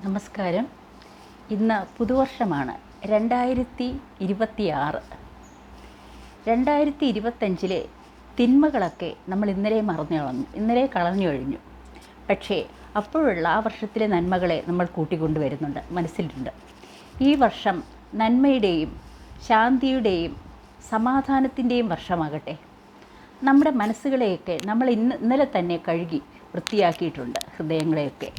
നമസ്കാരം. ഇന്ന് പുതുവർഷമാണ് 2026. 2025 തിന്മകളൊക്കെ നമ്മൾ ഇന്നലെ കളഞ്ഞു കഴിഞ്ഞു. പക്ഷേ അപ്പോഴുള്ള ആ വർഷത്തിലെ നന്മകളെ നമ്മൾ കൂട്ടിക്കൊണ്ടുവരുന്നുണ്ട്, മനസ്സിലുണ്ട്. ഈ വർഷം നന്മയുടെയും ശാന്തിയുടെയും സമാധാനത്തിൻ്റെയും വർഷമാകട്ടെ. നമ്മുടെ മനസ്സുകളെയൊക്കെ നമ്മൾ ഇന്നലെ തന്നെ കഴുകി വൃത്തിയാക്കിയിട്ടുണ്ട്, ഹൃദയങ്ങളെയൊക്കെ.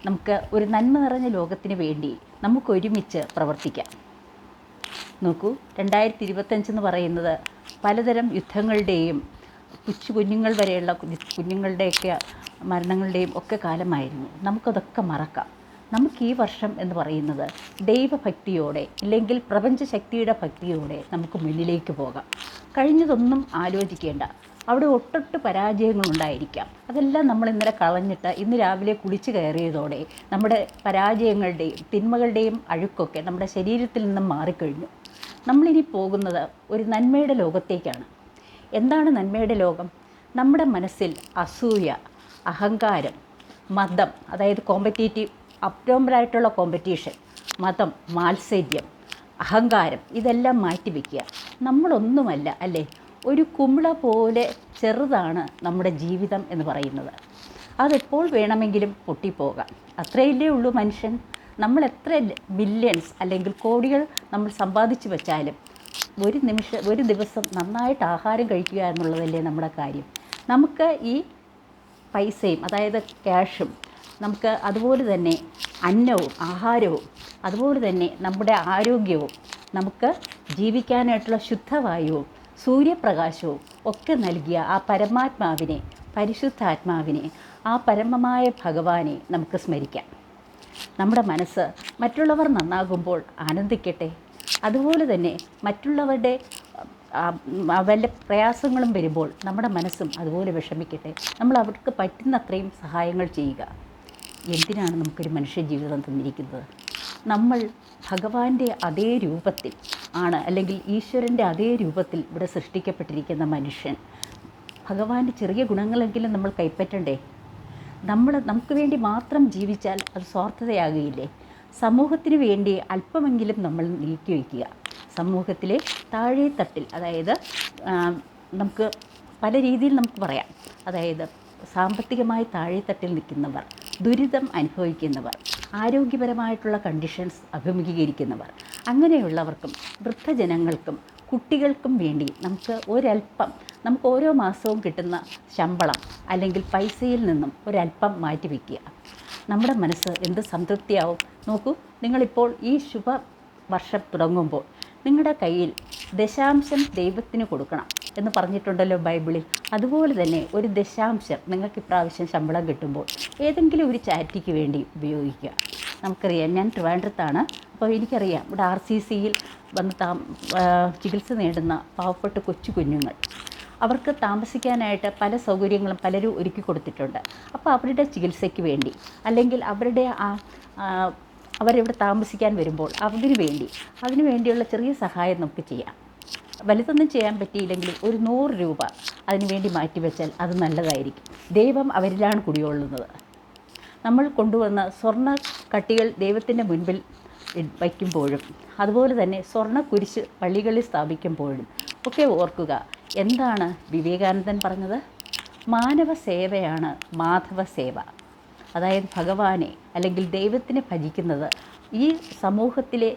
നമുക്ക് ഒരു നന്മ നിറഞ്ഞ ലോകത്തിന് വേണ്ടി നമുക്ക് ഒരുമിച്ച് പ്രവർത്തിക്കാം. നോക്കൂ, 2025 എന്ന് പറയുന്നത് പലതരം യുദ്ധങ്ങളുടെയും കുഞ്ഞുങ്ങൾ വരെയുള്ള കുഞ്ഞുങ്ങളുടെയൊക്കെ മരണങ്ങളുടെയും ഒക്കെ കാലമായിരുന്നു. നമുക്കതൊക്കെ മറക്കാം. നമുക്ക് ഈ വർഷം എന്ന് പറയുന്നത് ദൈവഭക്തിയോടെ, ഇല്ലെങ്കിൽ പ്രപഞ്ചശക്തിയുടെ ഭക്തിയോടെ നമുക്ക് മുന്നിലേക്ക് പോകാം. കഴിഞ്ഞതൊന്നും ആലോചിക്കേണ്ട. അവിടെ ഒട്ടൊട്ട് പരാജയങ്ങളുണ്ടായിരിക്കാം. അതെല്ലാം നമ്മൾ ഇന്നലെ കളഞ്ഞിട്ട് ഇന്ന് രാവിലെ കുളിച്ച് കയറിയതോടെ നമ്മുടെ പരാജയങ്ങളുടെയും തിന്മകളുടെയും അഴുക്കൊക്കെ നമ്മുടെ ശരീരത്തിൽ നിന്നും മാറിക്കഴിഞ്ഞു. നമ്മളിനി പോകുന്നത് ഒരു നന്മയുടെ ലോകത്തേക്കാണ്. എന്താണ് നന്മയുടെ ലോകം? നമ്മുടെ മനസ്സിൽ അസൂയ, അഹങ്കാരം, മതം, അതായത് കോമ്പറ്റേറ്റീവ് അബ്നോർമലായിട്ടുള്ള കോമ്പറ്റീഷൻ, മതം, മാത്സര്യം, അഹങ്കാരം, ഇതെല്ലാം മാറ്റിവെക്കുക. നമ്മളൊന്നുമല്ല, അല്ലേ? ഒരു കുമിള പോലെ ചെറുതാണ് നമ്മുടെ ജീവിതം എന്ന് പറയുന്നത്. അതെപ്പോൾ വേണമെങ്കിലും പൊട്ടിപ്പോകാം. അത്രയല്ലേ ഉള്ളൂ മനുഷ്യൻ. നമ്മൾ എത്ര മില്യൺസ് അല്ലെങ്കിൽ കോടികൾ നമ്മൾ സമ്പാദിച്ചു വെച്ചാലും ഒരു ദിവസം നന്നായിട്ട് ആഹാരം കഴിക്കുക എന്നുള്ളതല്ലേ നമ്മുടെ കാര്യം. നമുക്ക് ഈ പൈസയും, അതായത് ക്യാഷും, നമുക്ക് അതുപോലെ തന്നെ അന്നവും ആഹാരവും, അതുപോലെ തന്നെ നമ്മുടെ ആരോഗ്യവും, നമുക്ക് ജീവിക്കാനായിട്ടുള്ള ശുദ്ധവായുവും സൂര്യപ്രകാശവും ഒക്കെ നൽകിയ ആ പരമാത്മാവിനെ, പരിശുദ്ധാത്മാവിനെ, ആ പരമമായ ഭഗവാനെ നമുക്ക് സ്മരിക്കാം. നമ്മുടെ മനസ്സ് മറ്റുള്ളവർ നന്നാകുമ്പോൾ ആനന്ദിക്കട്ടെ. അതുപോലെ തന്നെ മറ്റുള്ളവരുടെ വല്ല പ്രയാസങ്ങളും വരുമ്പോൾ നമ്മുടെ മനസ്സും അതുപോലെ വിഷമിക്കട്ടെ. നമ്മൾ അവർക്ക് പറ്റുന്നത്രയും സഹായങ്ങൾ ചെയ്യുക. എന്തിനാണ് നമുക്കൊരു മനുഷ്യ ജീവിതം തന്നിരിക്കുന്നത്? നമ്മൾ ഭഗവാന്റെ അതേ രൂപത്തിൽ ആണ്, അല്ലെങ്കിൽ ഈശ്വരൻ്റെ അതേ രൂപത്തിൽ ഇവിടെ സൃഷ്ടിക്കപ്പെട്ടിരിക്കുന്ന മനുഷ്യൻ. ഭഗവാന്റെ ചെറിയ ഗുണങ്ങളെങ്കിലും നമ്മൾ കൈപ്പറ്റണ്ടേ? നമുക്ക് വേണ്ടി മാത്രം ജീവിച്ചാൽ അത് സ്വാർത്ഥതയാകുകയില്ലേ? സമൂഹത്തിന് വേണ്ടി അല്പമെങ്കിലും നമ്മൾ നീക്കി വയ്ക്കുക. സമൂഹത്തിലെ താഴെത്തട്ടിൽ, അതായത് നമുക്ക് പല രീതിയിൽ നമുക്ക് പറയാം. അതായത് സാമ്പത്തികമായി താഴെത്തട്ടിൽ നിൽക്കുന്നവർ, ദുരിതം അനുഭവിക്കുന്നവർ, ആരോഗ്യപരമായിട്ടുള്ള കണ്ടീഷൻസ് അഭിമുഖീകരിക്കുന്നവർ, അങ്ങനെയുള്ളവർക്കും വൃദ്ധജനങ്ങൾക്കും കുട്ടികൾക്കും വേണ്ടി നമുക്ക് ഓരോ മാസവും കിട്ടുന്ന ശമ്പളം അല്ലെങ്കിൽ പൈസയിൽ നിന്നും ഒരല്പം മാറ്റിവെക്കുക. നമ്മുടെ മനസ്സ് എന്ത് സംതൃപ്തിയാവും. നോക്കൂ, നിങ്ങളിപ്പോൾ ഈ ശുഭവർഷം തുടങ്ങുമ്പോൾ നിങ്ങളുടെ കയ്യിൽ ദശാംശം ദൈവത്തിന് കൊടുക്കണം എന്ന് പറഞ്ഞിട്ടുണ്ടല്ലോ ബൈബിളിൽ. അതുപോലെ തന്നെ ഒരു ദശാംശം നിങ്ങൾക്ക് ഇപ്രാവശ്യം ശമ്പളം കിട്ടുമ്പോൾ ഏതെങ്കിലും ഒരു ചാരിറ്റിക്ക് വേണ്ടി ഉപയോഗിക്കുക. നമുക്കറിയാം, ഞാൻ ട്രിവാൻഡ്രത്താണ്. അപ്പോൾ എനിക്കറിയാം, ഇവിടെ RCCയിൽ വന്ന് ചികിത്സ നേടുന്ന പാവപ്പെട്ട കൊച്ചു കുഞ്ഞുങ്ങൾ, അവർക്ക് താമസിക്കാനായിട്ട് പല സൗകര്യങ്ങളും പലരും ഒരുക്കി കൊടുത്തിട്ടുണ്ട്. അപ്പോൾ അവരുടെ ചികിത്സയ്ക്ക് വേണ്ടി, അല്ലെങ്കിൽ അവരിവിടെ താമസിക്കാൻ വരുമ്പോൾ അതിനു വേണ്ടിയുള്ള ചെറിയ സഹായം നമുക്ക് ചെയ്യാം. വലുതൊന്നും ചെയ്യാൻ പറ്റിയില്ലെങ്കിലും ഒരു 100 രൂപ അതിനുവേണ്ടി മാറ്റിവെച്ചാൽ അത് നല്ലതായിരിക്കും. ദൈവം അവരിലാണ് കുടികൊള്ളുന്നത്. നമ്മൾ കൊണ്ടുവന്ന സ്വർണ്ണ കട്ടികൾ ദൈവത്തിൻ്റെ മുൻപിൽ വയ്ക്കുമ്പോഴും, അതുപോലെ തന്നെ സ്വർണ്ണ കുരിശ് പള്ളികളിൽ സ്ഥാപിക്കുമ്പോഴും ഒക്കെ ഓർക്കുക, എന്താണ് വിവേകാനന്ദൻ പറഞ്ഞത്? മാനവ സേവയാണ് മാധവ സേവ. അതായത് ഭഗവാനെ അല്ലെങ്കിൽ ദൈവത്തിനെ ഭജിക്കുന്നത് ഈ സമൂഹത്തിലെ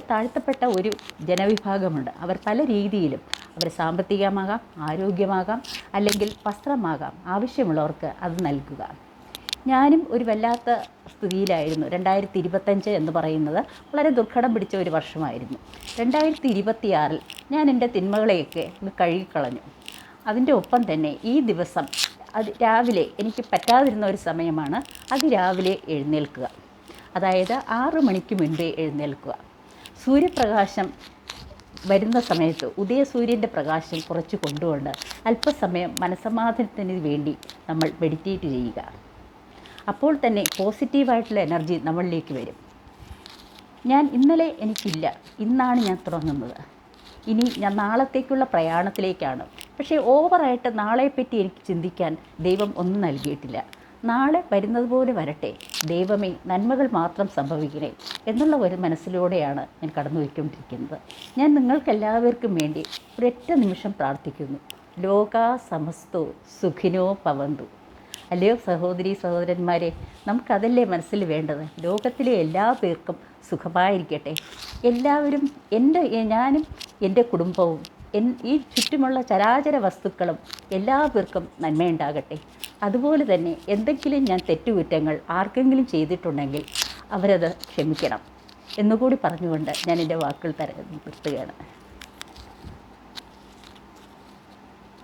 താഴ്ത്തപ്പെട്ട ഒരു ജനവിഭാഗമുണ്ട്. അവർ പല രീതിയിലും, അവർ സാമ്പത്തികമാകാം, ആരോഗ്യമാകാം, അല്ലെങ്കിൽ വസ്ത്രമാകാം, ആവശ്യമുള്ളവർക്ക് അത് നൽകുക. ഞാനും ഒരു വല്ലാത്ത സ്ഥിതിയിലായിരുന്നു. 2025 എന്ന് പറയുന്നത് വളരെ ദുർഘടം പിടിച്ച ഒരു വർഷമായിരുന്നു. 2026 ഞാൻ എൻ്റെ തിന്മകളെയൊക്കെ കഴുകിക്കളഞ്ഞു. അതിൻ്റെ ഒപ്പം തന്നെ ഈ ദിവസം രാവിലെ എനിക്ക് പറ്റാതിരുന്ന ഒരു സമയമാണ്, രാവിലെ എഴുന്നേൽക്കുക. അതായത് 6 മണിക്ക് മുൻപേ എഴുന്നേൽക്കുക. സൂര്യപ്രകാശം വരുന്ന സമയത്ത് ഉദയസൂര്യൻ്റെ പ്രകാശം കുറച്ച് കൊണ്ടുകൊണ്ട് അല്പസമയം മനസ്സമാധാനത്തിന് വേണ്ടി നമ്മൾ മെഡിറ്റേറ്റ് ചെയ്യുക. അപ്പോൾ തന്നെ പോസിറ്റീവായിട്ടുള്ള എനർജി നമ്മളിലേക്ക് വരും. ഇന്നലെ എനിക്കില്ല, ഇന്നാണ് ഞാൻ തുടങ്ങുന്നത്. ഇനി ഞാൻ നാളത്തേക്കുള്ള പ്രയാണത്തിലേക്കാണ്. പക്ഷേ ഓവറായിട്ട് നാളെപ്പറ്റി എനിക്ക് ചിന്തിക്കാൻ ദൈവം ഒന്നും നൽകിയിട്ടില്ല. നാളെ വരുന്നത് പോലെ വരട്ടെ, ദൈവമേ നന്മകൾ മാത്രം സംഭവിക്കണേ എന്നുള്ള ഒരു മനസ്സിലൂടെയാണ് ഞാൻ കടന്നുപോയിക്കൊണ്ടിരിക്കുന്നത്. ഞാൻ നിങ്ങൾക്കെല്ലാവർക്കും വേണ്ടി ഒരൊറ്റ നിമിഷം പ്രാർത്ഥിക്കുന്നു. ലോകാ സമസ്തോ സുഖിനോ ഭവന്തു. അല്ലയോ സഹോദരി സഹോദരന്മാരെ, നമുക്കതല്ലേ മനസ്സിൽ വേണ്ടത്? ലോകത്തിലെ എല്ലാ പേർക്കും സുഖമായിരിക്കട്ടെ. എല്ലാവരും ഞാനും എൻ്റെ കുടുംബവും ഈ ചുറ്റുമുള്ള ചരാചര വസ്തുക്കളും എല്ലാ പേർക്കും നന്മയുണ്ടാകട്ടെ. അതുപോലെ തന്നെ എന്തെങ്കിലും ഞാൻ തെറ്റുകുറ്റങ്ങൾ ആർക്കെങ്കിലും ചെയ്തിട്ടുണ്ടെങ്കിൽ അവരത് ക്ഷമിക്കണം എന്നുകൂടി പറഞ്ഞുകൊണ്ട് ഞാൻ എൻ്റെ വാക്കുകൾ നിർത്തുകയാണ്.